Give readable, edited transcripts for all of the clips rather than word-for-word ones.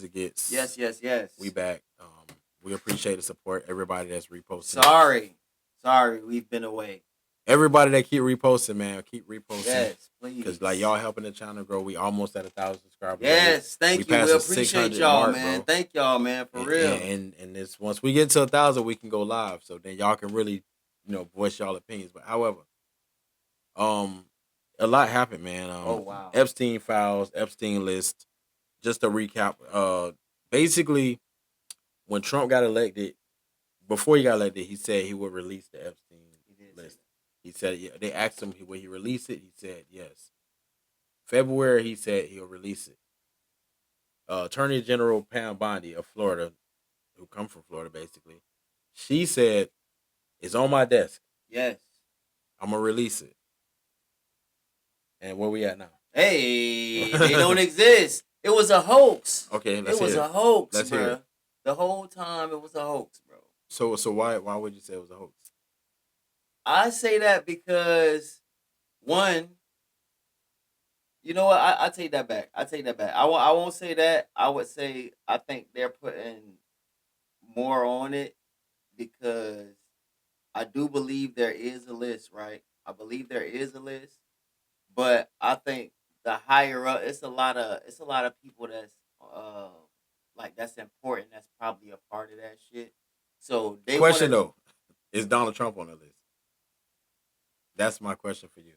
it gets. Yes, yes, yes. We back. We appreciate the support. Everybody that's reposting. Sorry, sorry, we've been away. Everybody that keep reposting, man, keep reposting. Yes, Cause like please. y'all helping the channel grow. We almost at 1,000 subscribers, bro. Yes, We thank you. We passed the appreciate 600 y'all, mark, man. bro. Thank y'all, man, for real. And this once we get to 1,000, we can go live. So then y'all can really, voice y'all opinions. But however, um, a lot happened, man. Oh wow. Epstein files, Epstein list. Just to recap, basically, when Trump got elected, before he got elected, he said he would release the Epstein He did say list. that. He said, yeah, they asked him will he release it. He said yes. February, he said he'll release it. Attorney General Pam Bondi of Florida, who come from Florida, basically, she said it's on my desk. Yes. I'm gonna release it. And where we at now? Hey, they don't exist. It was a hoax. Okay, It was a hoax, Let's hear bro. it. The whole time it was a hoax, bro. So why would you say it was a hoax? I say that because one, you know what? I take that back. I take that back. I won't say that. I would say I think they're putting more on it because I do believe there is a list, right? I believe there is a list, but I think the higher up, it's a lot of people that's uh like that's important. That's probably a part of that shit. So they want Question to. though, is Donald Trump on the list? That's my question for you.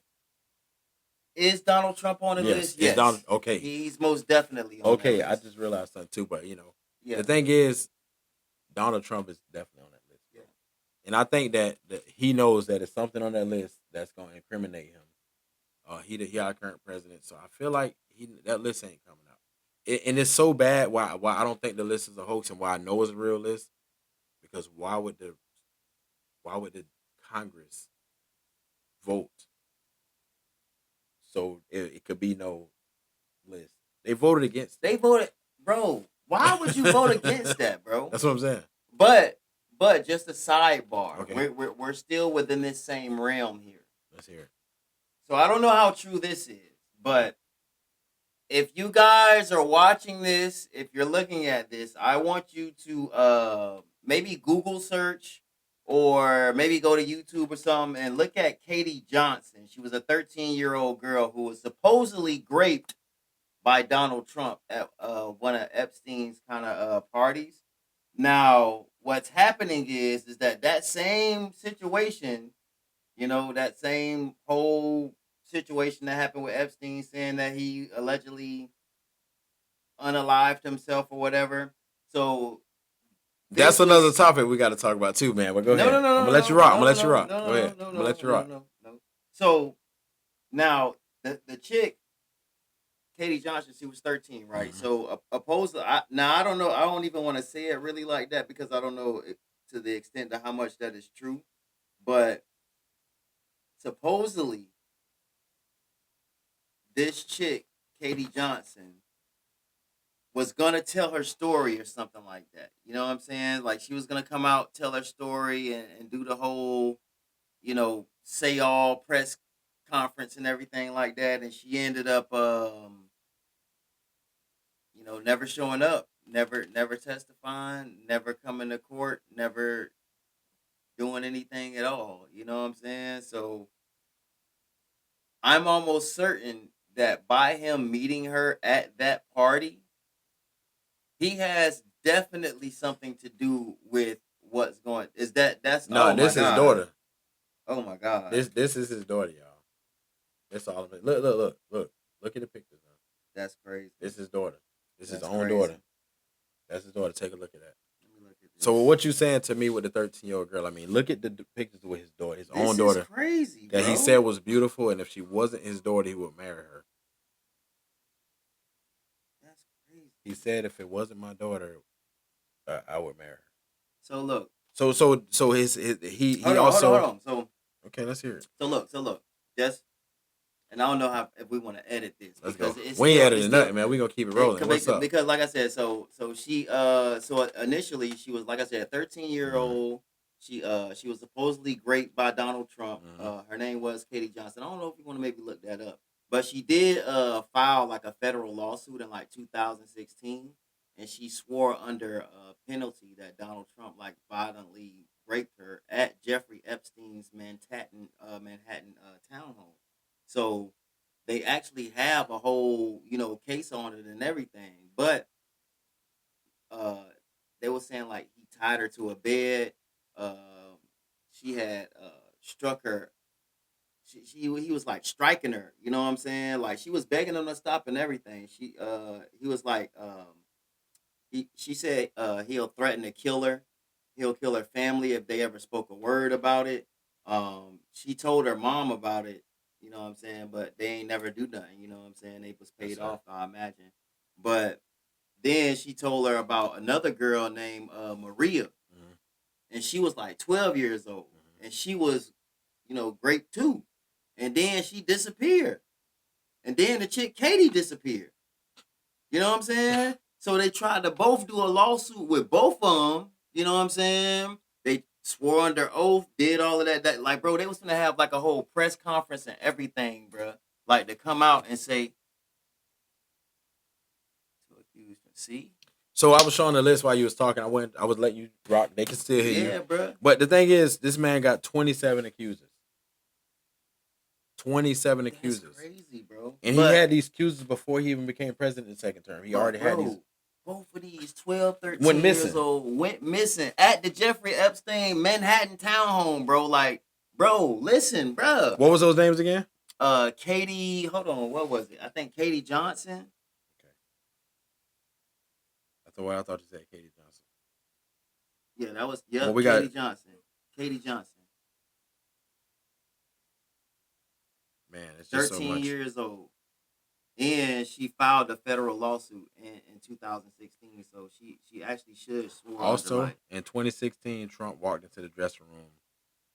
Is Donald Trump on the Yes, list? is Donald Yes, okay? he's most definitely on that Okay, I list. just realized something too, but Yeah, the thing is, Donald Trump is definitely on that list, yeah. bro. And I think that he knows that it's something on that list that's gonna incriminate him. He our current president, so I feel like that list ain't coming out. And it's so bad. Why I don't think the list is a hoax, and why I know it's a real list because why would the Congress vote so it could be no list? They voted against it. They voted, bro. Why would you vote against that, bro? That's what I'm saying. But just a sidebar. Okay, We're still within this same realm here. let's hear it. So I don't know how true this is, but if you guys are watching this, if you're looking at this, I want you to maybe Google search or maybe go to YouTube or something and look at Katie Johnson. She was a 13-year-old girl who was supposedly raped by Donald Trump at one of Epstein's kind of parties. Now, what's happening is that same situation, that same whole situation that happened with Epstein, saying that he allegedly unalived himself or whatever. So That's this another was topic we got to talk about too, man. But go no, ahead. no, no, I'm gonna no, let you no, rock. I'm no, gonna no, let you no, rock. no, Go no, ahead. no, I'm gonna no, let you no, rock. no, no. So now the chick Katie Johnson, she was 13, right? Hmm. So opposed, now I don't know, I don't even want to say it really like that because I don't know to the extent of how much that is true. But supposedly, this chick, Katie Johnson, was gonna tell her story or something like that. You know what I'm saying? Like she was gonna come out, tell her story, and do the whole, say all press conference and everything like that. And she ended up, never showing up, never testifying, never coming to court, never doing anything at all. You know what I'm saying? So I'm almost certain that by him meeting her at that party, he has definitely something to do with what's going. That's No, oh my this is his god. daughter. Oh my god. This is his daughter, y'all. That's all of it. Look. Look at the pictures. Now. That's crazy. This is his daughter. This is his That's own crazy. daughter. That's his daughter. Take a look at that. Let me look at So this. what you saying to me with the 13-year-old girl? I mean, look at the pictures with his daughter, his own This is daughter, crazy, that he bro. said was beautiful, and if she wasn't his daughter, he would marry her. That's crazy. He said if it wasn't my daughter, I would marry her. So look, So his he hold on, hold on, hold also on. So okay. Let's hear it. look. Just and I don't know how if we want to edit this Let's because go. We ain't it's editing still nothing, man. We gonna keep it rolling. What's up? because like I said, so she so initially she was like I said, a 13-year Mm-hmm. old. She was supposedly raped by Donald Trump. Mm-hmm. Her name was Katie Johnson. I don't know if you want to maybe look that up, but she did file like a federal lawsuit in like 2016. and she swore under a penalty that Donald Trump like violently raped her at Jeffrey Epstein's Manhattan townhome. So they actually have a whole case on it and everything, but uh, they were saying like he tied her to a bed. She had struck her. He was like striking her. You know what I'm saying? Like she was begging him to stop and everything. He was like she said he'll threaten to kill her. He'll kill her family if they ever spoke a word about it. She told her mom about it. You know what I'm saying? But they ain't never do nothing. You know what I'm saying? They was Yes, paid sir. off, I imagine. But then she told her about another girl named Maria, Hmm. and she was like 12 years old, Hmm. and she was, great too. And then she disappeared, and then the chick Katie disappeared. You know what I'm saying? So they tried to both do a lawsuit with both of them. You know what I'm saying? They swore under oath, did all of that. That like, bro, they was gonna have like a whole press conference and everything, bro. Like to come out and say to accuse. See, So I was showing the list while you was talking. I was letting you rock. They can still hear you. yeah, bro. But the thing is, this man got 27 accusers. 27 That's accusers. crazy, bro. And he But had these accusers before he even became president in the second term. He but already had these. bro, both of these 12, Went 13 years missing. old went missing at the Jeffrey Epstein Manhattan townhome, bro. Like, bro, listen, bro. What was those names again? Katie, hold on, what was it? I think Katie Johnson. Okay. That's what I thought you said, Katie Johnson. Yeah, that was Well, yep, we got Katie Johnson. Katie Johnson. man, it's just so 13 much. years old. And she filed a federal lawsuit in 2016. So she actually should swore under Also, like in 2016, Trump walked into the dressing room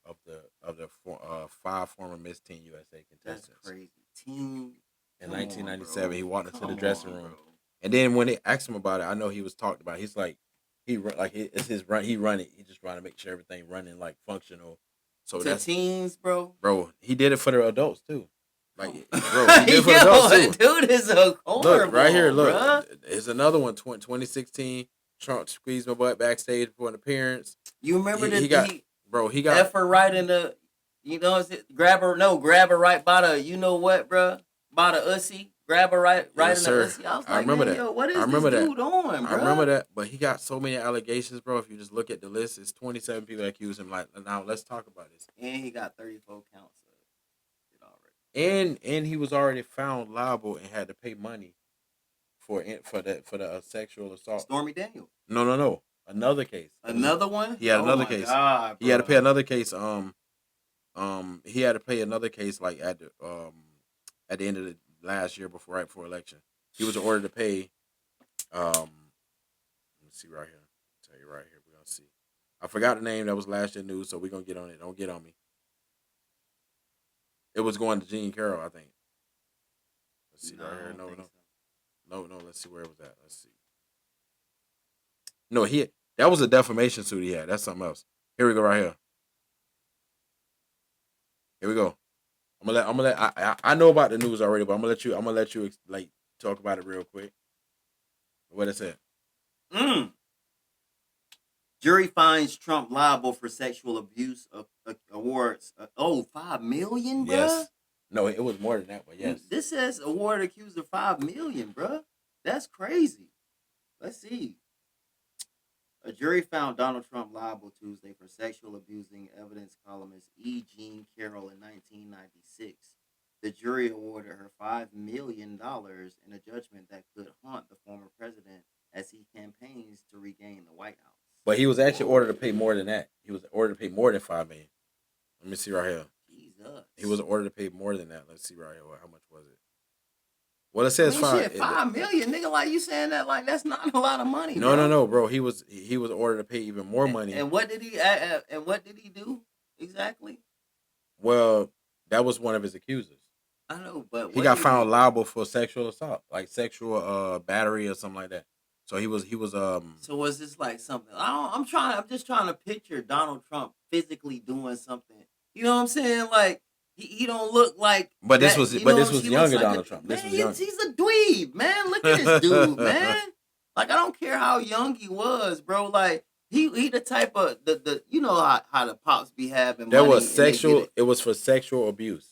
of the five former Miss Teen USA that's contestants. crazy. Team, In come on, 1997, he bro. walked into the Come dressing on, bro. room, and then when they asked him about it, I know he was talked about. He's like, it's his run. He run it. He just trying to make sure everything running like functional. So To that's teens, bro. bro. He did it for the adults too. Like Come bro, he did it for the adults Yo, too. dude is a Look right here. cornball, Look, bro. there's another one. 2016, Trump squeezed my butt backstage for an appearance. You remember He that got he bro. He got F her right in the, is it grab her right by the, you know what, bro? By the ussy, grab her right yes, in the sir. ussy. I was I like, remember man, that. yo, what I is this remember that. dude on, I remember bro? that. But he got so many allegations, bro. If you just look at the list, it's 27 people that accuse him. Like now, let's talk about this. And he got 34 counts of it already. And he was already found liable and had to pay money for the sexual assault. Stormy Daniels. No, no, no. Another case. Another one? He had Oh another my case. god, He had to pay bro. another case. He had to pay another case like at the end of the last year before right before election. He was ordered to pay. Let me see right here. I'll tell you right here. We're gonna see. I forgot the name that was last year news, so we're gonna get on it. Don't get on me. It was going to Gene Carroll, I think. Let's see No, right I here. don't No, think no, so. no. Let's see where it was at. Let's see. No, that was a defamation suit he had. That's something else. Here we go. Right here. Here we go. I know about the news already, but I'm gonna let you like talk about it real quick. What it said. Mm. Jury finds Trump liable for sexual abuse awards. 5 million, bruh? Yes. No, it was more than that, but yes. This says award accused of 5 million, bruh. That's crazy. Let's see. A jury found Donald Trump liable Tuesday for sexual abusing evidence columnist E. Jean Carroll in 1996. The jury awarded her $5 million in a judgment that could haunt the former president as he campaigns to regain the White House. But he was actually ordered to pay Whoa, more than that. He was ordered to pay more than 5 million. Let me see right here. He was Jesus. ordered to pay more than that. Let's see right here. How much was it? Well, it I says mean, five. shit, 5 million, nigga. Like you saying that, like that's not a lot of money, No, no, bro. no, bro. He was ordered to pay even more money. And what did he do exactly? Well, that was one of his accusers. I know, but He what got did he? found liable for sexual assault, like sexual battery or something like that. So he was So was this like something? I'm just trying to picture Donald Trump physically doing something. You know what I'm saying? Like he don't look like that. You but know, this was he looks younger like a Donald Trump. man. This was young. He's a dweeb, man. Look at this dude, man. Like I don't care how young he was, bro. Like he the type of the you know how the pops be having That was money and they get sexual. it. It was for sexual abuse.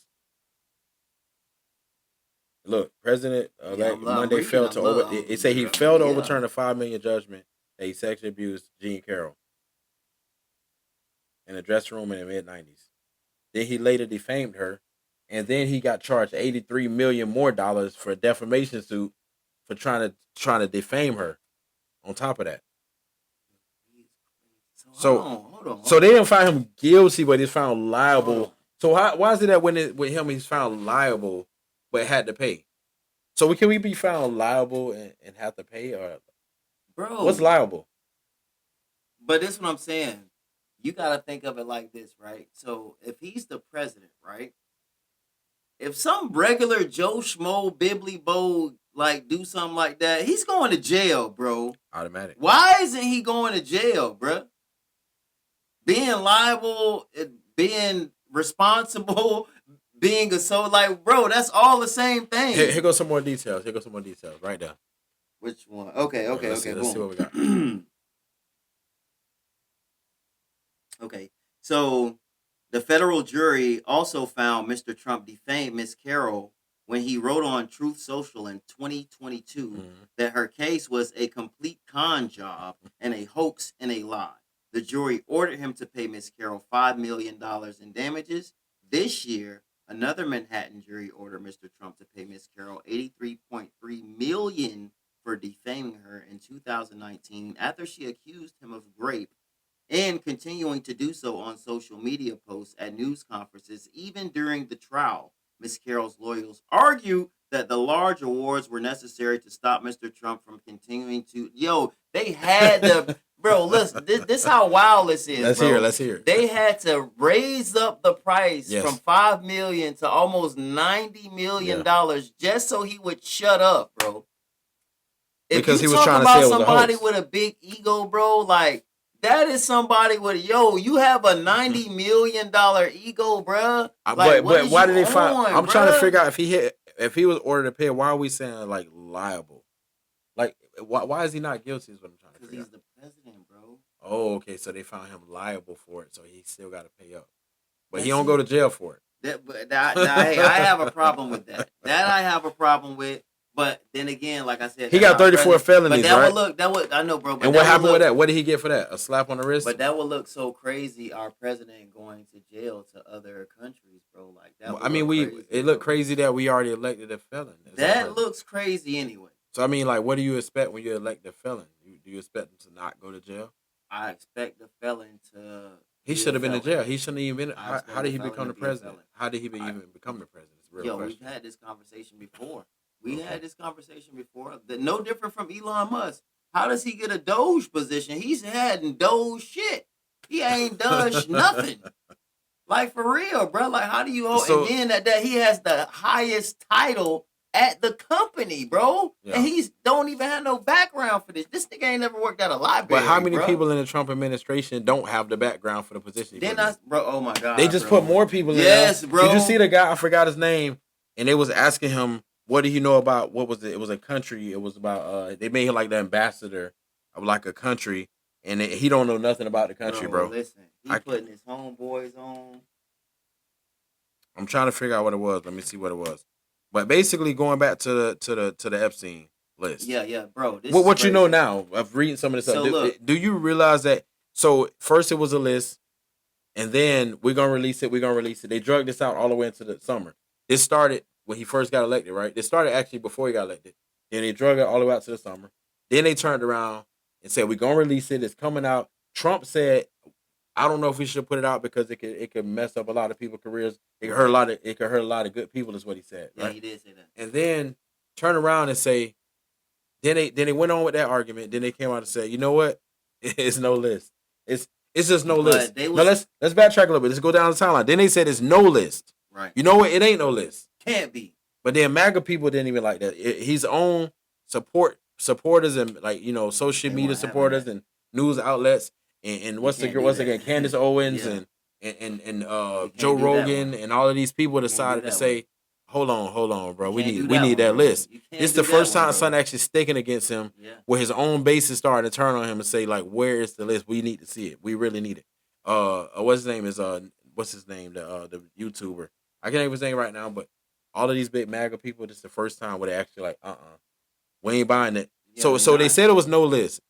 Look, President Yeah, elect I'm Monday reading. failed I'm to over. love. It say he failed to Yeah, overturn a 5 million judgment that he sexually abused Jean Carroll in a dressing room in the mid 90s. Then he later defamed her, and then he got charged 83 million more dollars for a defamation suit for trying to defame her. On top of that, so so hold so on, they didn't find him guilty, but he's found hold on, liable. So why is it that with him he's found liable but had to pay? So can we be found liable and have to pay, or what's bro. liable? But this is what I'm saying. You got to think of it like this, right? So if he's the president, right? If some regular Joe Schmo Bibbly Bo like do something like that, he's going to jail, bro. Automatic. Why isn't he going to jail, bro? Being liable, being responsible, being a so like, bro, that's all the same Here thing. goes some more details. Here goes some more details. Right there. Which one? Okay, All right, okay, let's see. okay, Let's see what we got. boom. Okay, so the federal jury also found Mr. Trump defamed Miss Carroll when he wrote on Truth Social in 2022 Mhm. that her case was a complete con job and a hoax and a lie. The jury ordered him to pay Miss Carroll $5 million in damages. This year, another Manhattan jury ordered Mr. Trump to pay Miss Carroll 83.3 million for defaming her in 2019 after she accused him of rape and continuing to do so on social media posts at news conferences, even during the trial. Ms. Carroll's lawyers argue that the large awards were necessary to stop Mr. Trump from continuing to. Yo, they had to. Bro, listen, this how wild this is, Let's hear it. bro. Let's hear it. They had to raise up the price from Yes. 5 million to almost 90 million Yeah. dollars just so he would shut up, bro. If Because you he was talk trying to say about it was a somebody hoax. with a big ego, bro, like that is somebody with yo. You have a $90 million ego, bro. Like what But is why you did they find? on, I'm trying to bro? figure out if he was ordered to pay. Why are we saying like liable? Like why is he not guilty? Is what I'm trying to Because figure out. he's the president, bro. Oh, okay. So they found him liable for it, so he still got to pay up, but he That's don't go it. to jail for Hey, I have a it. problem with that. That I have a problem with. But then again, like I said, He that's got our 34 president. But felonies, that would right? look that would I know, bro. But And what that would happened with look that? What did he get for that? A slap on the wrist? But that would look so crazy. Our president going to jail to other countries, bro. Like that I would mean, look crazy, it looked bro. crazy that we already elected a felon as our That president. looks crazy anyway. So I mean, like, what do you expect when you elect a felon? Do you expect him to not go to jail? I expect the felon to He be should a have been in felon. jail. He shouldn't even been. I How expect did the he felon become to the be a president? felon. How did he I, even become the president? It's a real yo, we've question. had this conversation before. We Okay. had this conversation before. No different from Elon Musk. How does he get a Doge position? He's had Doge shit. He ain't done nothing. Like for real, bro. Like how do you hold? And So then that he has the highest title at the company, bro. And yeah, he's don't even have no background for this. This nigga ain't never worked at a but how library, many bro. people in the Trump administration don't have the background for the position he Then put in? bro. Oh my They god, just put bro. more people in there. Yes, Did you see bro. the guy? I forgot his name, and they was asking him, "What do you know about what was it? It was a country. It was about they made him like the ambassador of like a country, and he don't know nothing about the country, Bro, bro. listen. He I putting his homeboys on. I'm trying to figure out what it was. Let me see what it was. But basically, going back to the Epstein list. Yeah, yeah, bro. This is What you know crazy. now of reading some of this stuff? So look, Do you realize that? So first it was a list, and then we're gonna release it. We're gonna release it. They drug this out all the way into the summer. This started when he first got elected, right? This started actually before he got elected. Then they drug it all the way out to the summer. Then they turned around and said we're gonna release it. It's coming out. Trump said, I don't know if we should put it out because it could mess up a lot of people's careers. right. It could hurt a lot of good people. Is what he said, Yeah, right? he did say that. And then turn around and say then they went on with that argument. Then they came out and said, you know what? It's no list. It's just no list. But they Now was let's backtrack a little bit. Let's go down the timeline. Then they said it's no list. right. You know what? It ain't no list. Can't be. But then MAGA people didn't even like that. His own supporters and like social They media weren't having supporters that. and news outlets and You what's the can't girl do what's again that. Candace Owens Yeah. and You Joe can't do that one. Rogan and all of these people You can't do decided to that one. say hold on, You bro. We can't need do we that need one, that bro. list. You This can't is the do that first one, time bro. something actually sticking against him, Yeah. where his own base is starting to turn on him and say like, "Where is the list? We need to see it. We really need it." What's his name is what's his name the YouTuber? I can't even his name right now, but all of these big MAGA people, this is the first time where they actually like, we ain't buying it. Yeah, they So they not. said it was no list.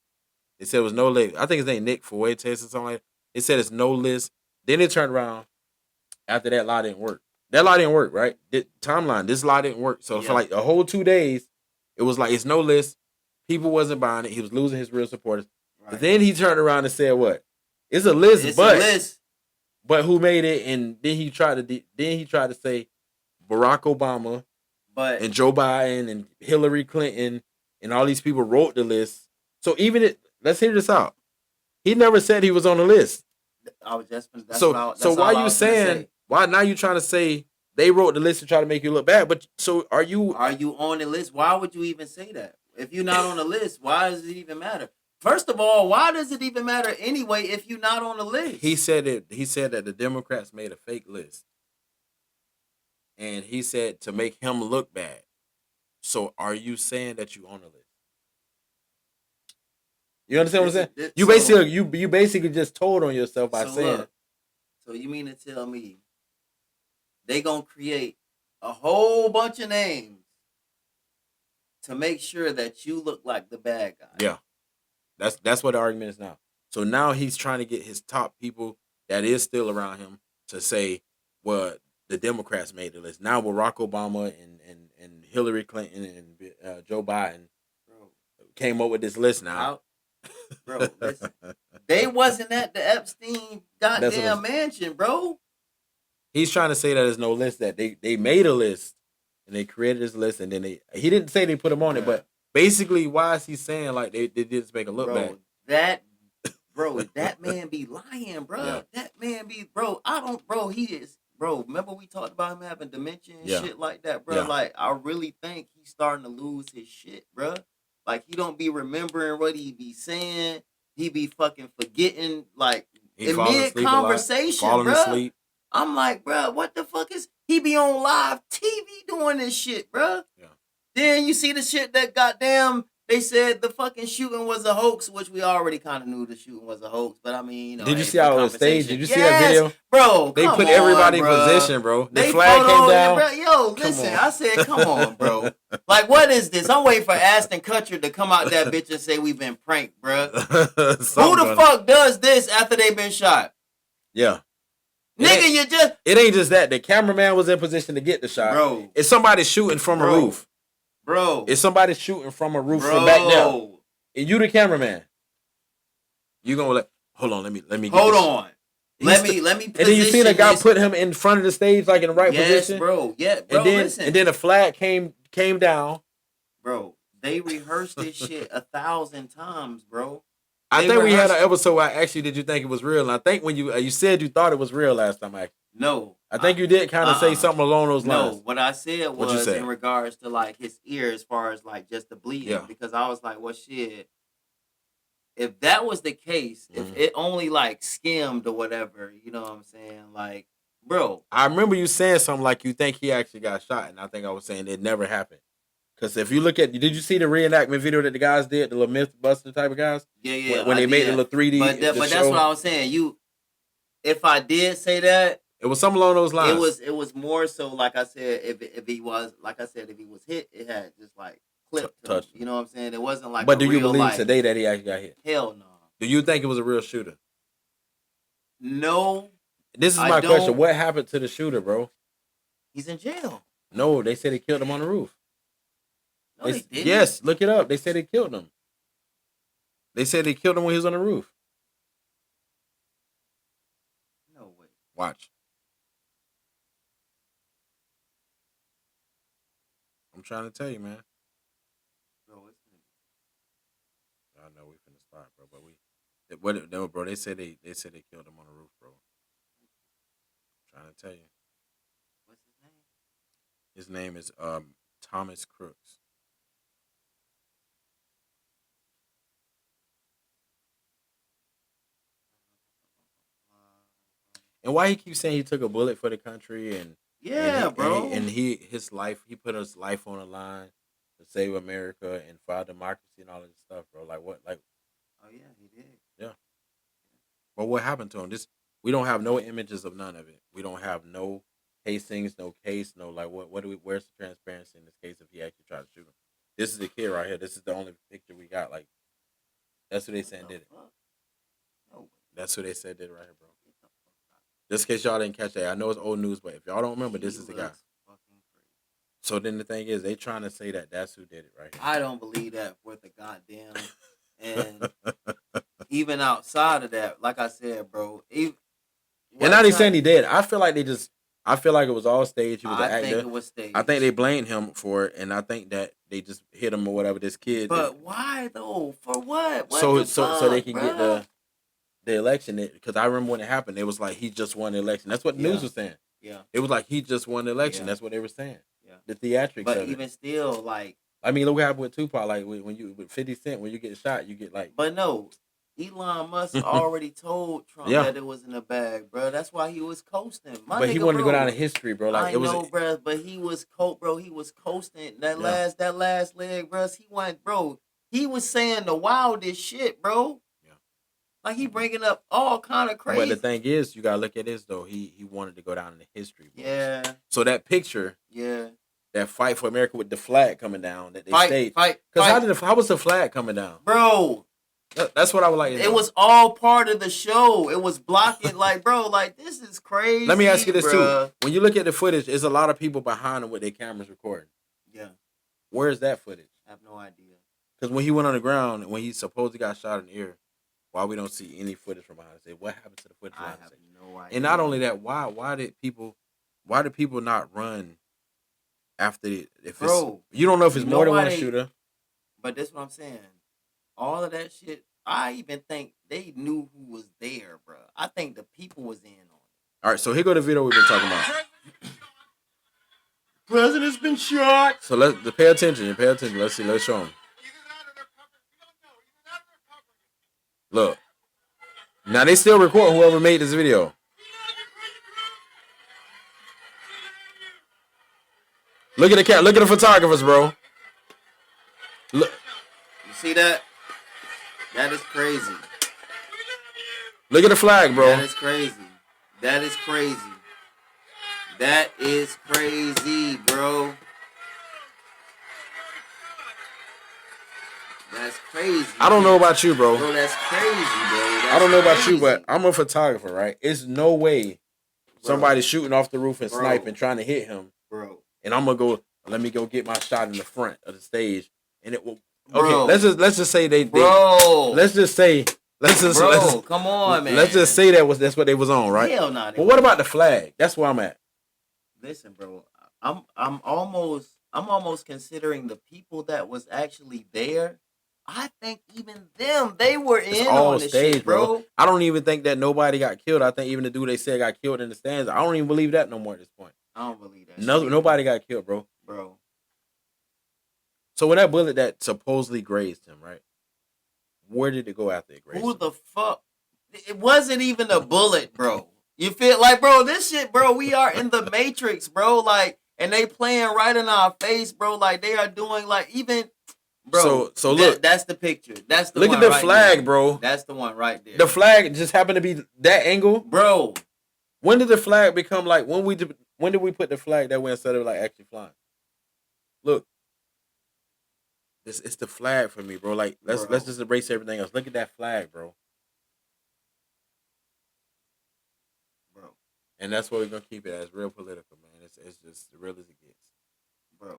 They said it was no list. I think his name Nick Fuentes or something like that. They said it's no list. Then they turned around after that lie didn't work. That lie didn't work, right? Timeline, this lie didn't work. So for Yeah. like a whole 2 days, it was like it's no list. People wasn't buying it. He was losing his real supporters. But Right. then he turned around and said, "What? It's a list, It's a list, but who made it?" And then he tried to say Barack Obama but and Joe Biden and Hillary Clinton and all these people wrote the list. So even it, let's hear this out. He never said he was on the list. I was just So so that's why all I you was gonna saying say. why now you trying to say they wrote the list to try to make you look bad? But so are you? Are you on the list? Why would you even say that? If you're not on the list, why does it even matter? First of all, why does it even matter anyway if you're not on the He list? said it. He said that the Democrats made a fake list, and he said to make him look bad. So are you saying that you on the list? You understand what I'm This is saying? this, You basically you basically just told on yourself by so saying look. So you mean to tell me they gonna create a whole bunch of names to make sure that you look like the bad guy? yeah. That's what the argument is now. So now he's trying to get his top people that is still around him to say, well, the Democrats made the list. Now Barack Obama and Hillary Clinton and Joe Biden Bro, came up with this list now. how bro, listen. They wasn't at the Epstein That's what goddamn mansion, bro. he's trying to say that there's no list that they made a list and they created this list and then he didn't say they put him on it, Bruh. but basically why is he saying like they did this make a look bad? Bro, that that man be lying, Yeah, bro. That man be, bro. I don't, bro. He is, bro. Remember we talked about him having dementia and yeah, shit like that, bro. yeah. Like I really think he's starting to lose his shit, bro. Like he don't be remembering what he be saying. He be fucking forgetting, like He in falling mid asleep a lot, conversation, falling bro. asleep. I'm like, bro, what the fuck is he be on live TV doing this shit, bro? Yeah. Then you see the shit that goddamn they said the fucking shooting was a hoax, which we already kind of knew the shooting was a hoax. But I mean, you know, Did you hey, see for how it was staged? conversation, Did you see that yes, video? bro, They come put on, everybody in bro. position, bro. The They flag came photo, down. bro. Yo, Come listen, on. I said, come on, bro. Like, what is this? I'm waiting for Ashton Kutcher to come out that bitch and say we've been pranked, bro. Who the fuck does this after they've been shot? Yeah. Nigga, you just, It ain't just that. The cameraman was in position to get the shot. bro, It's somebody shooting from a bro, roof. bro, It's somebody shooting from a roof from back there. bro. And you the cameraman. You gonna let hold on, let me get Hold this. on. He's Let me and then you see the position guy this. put him in front of the stage like in the right Yes, position. bro. Yeah, bro. Listen, and then the flag came down. bro. They rehearsed this shit 1,000 times, bro. I They think we had an rehearsed. episode where actually did you think it was real? And I think when you said you thought it was real last time, actually. No, I think you did kind of say something along those no. lines. What I said What you was said? in regards to like his ear, as far as like just the bleeding, Yeah. because I was like, well, shit. If that was the case, if it only like skimmed or whatever, you know what I'm saying? Like, bro, I remember you saying something like you think he actually got shot, and I think I was saying it never happened. Because if you look at, did you see the reenactment video that the guys did, the little MythBuster type of guys, yeah, when I they made the did. little 3D, But that's what I was saying. If I did say that, it was something along those lines. it was more so like I said, if he was like I said, if he was hit, it had just like clipped him. Touched him. You know what I'm saying? It wasn't like But a do you real believe like today that he actually got hit? hell no. Do you think it was a real shooter? No, This is I my question. don't. What happened to the shooter, bro? He's in jail. No, they said they killed him on the roof. No, they didn't. Yes, look it up. They said they killed him. They said they killed him when he was on the roof. No way. Watch. I'm trying to tell you, man. Bro, I know we finna start, bro. But what? No, bro. They said they killed him on the roof, bro. I'm trying to tell you. what's his name? His name is Thomas Crooks. And why he keeps saying he took a bullet for the country and and Yeah, bro. his life, he put his life on the line to save America and for our democracy and all this stuff, bro. Like what? Like Oh yeah, he did. yeah. But what happened to him? This we don't have no images of none of it. We don't have no casings, no case, no like what do we? Where's the transparency in this case if he actually tried to shoot him? This is the kid right here. This is the only picture we got. Like that's who they What saying the did it. fuck? No way. That's who they said did it right here, bro. Get the fuck out. Just in case y'all didn't catch that, I know it's old news, but if y'all don't remember, He this is the guy. looks fucking crazy. So then the thing is, they trying to say that that's who did it right I don't believe that worth a goddamn. And even outside of that, like I said, bro, even, And what not even saying time? he did. I feel like they just. I feel like it was all staged. He was an I think actor. it was I think staged. they blamed him for it, and I think that they just hit him or whatever. This kid, But why though? For what? What so the so they fuck, can get bro? the election. Because I remember when it happened, it was like he just won the election. That's what the news Yeah, was saying. yeah, It was like he just won the election. yeah, That's what they were saying. yeah. The theatrics But of it. even still, like, I mean, look what happened with Tupac. Like when you with 50 Cent, when you get shot, you get like, but no, Elon Musk already told Trump yeah. that it was in a bag, bro. That's why he was coasting, my But he nigga, wanted to go down bro. in history, bro. Like I it was. know, bro, but he was bro. He was coasting Yeah. that last leg, bro. He went, bro. He was saying the wildest shit, bro. Yeah. Like he bringing up all kind of But the crazy. thing is, you gotta look at this though. He wanted to go down in the history books. Yeah, So that picture, yeah. that fight for America with the flag coming down that they Fight, staged. fight, Because fight, how was the flag coming down? bro. That's what I would like to It know. was all part of the show. It was blocking, like, bro, like this is Let me ask crazy, you this too. bro. When you look at the footage, there's a lot of people behind them with their cameras recording. Yeah, Where's that footage? I have no idea. Because when he went on the ground, when he supposedly got shot in the ear, why we don't see any footage from behind the stage? What happened to the footage I behind the have stage? no And not idea. only that, why did people not run after it? If it's Bro, you don't know if you it's know more than why one they? shooter. But that's what I'm saying. All of that shit. I even think they knew who was there, bro. I think the people was in on it. All right, so here go the video we've been talking about. President's been shot. So let's pay attention. Pay attention. Let's see. Let's show them. Look. Now they still record whoever made this video. Look at the cat. Look at the photographers, bro. Look. You see that? That is crazy. Look at the flag, bro. That is crazy. That is crazy. That is crazy, bro. That's crazy. I don't know about you, bro. Bro, that's crazy, bro. I don't know about you, but I'm a photographer, right? It's no way somebody shooting off the roof and sniping, trying to hit him, bro. And I'm gonna go. Let me go get my shot in the front of the stage, and it will. Okay, Bro. let's just say they. Bro. Let's just say. Come on, man. Let's just say that's what they was on, right? Hell no. But what about the flag? That's where I'm at. Listen, bro. I'm almost considering the people that was actually there. I think even them, they were in on the stage, shit, bro. I don't even think that nobody got killed. I think even the dude they said got killed in the stands. I don't even believe that no more at this point. I don't believe that. Nobody got killed, bro. Bro. So when that bullet that supposedly grazed him, right? Where did it go after it grazed him? Who the fuck? It wasn't even a bullet, bro. You feel like, bro, this shit, bro, we are in the Matrix, bro. Like, and they playing right in our face, bro. Like, they are doing, like, even, bro. So look. That's the picture. That's the look one at the right flag, there. bro. That's the one right there. The flag just happened to be that angle. Bro. When did the flag become like, when did we put the flag that way instead of like actually flying? Look. It's the flag for me, bro. Like, let's just erase everything else. Look at that flag, bro. And that's what we're gonna keep it as real political, man. It's just the real as it gets.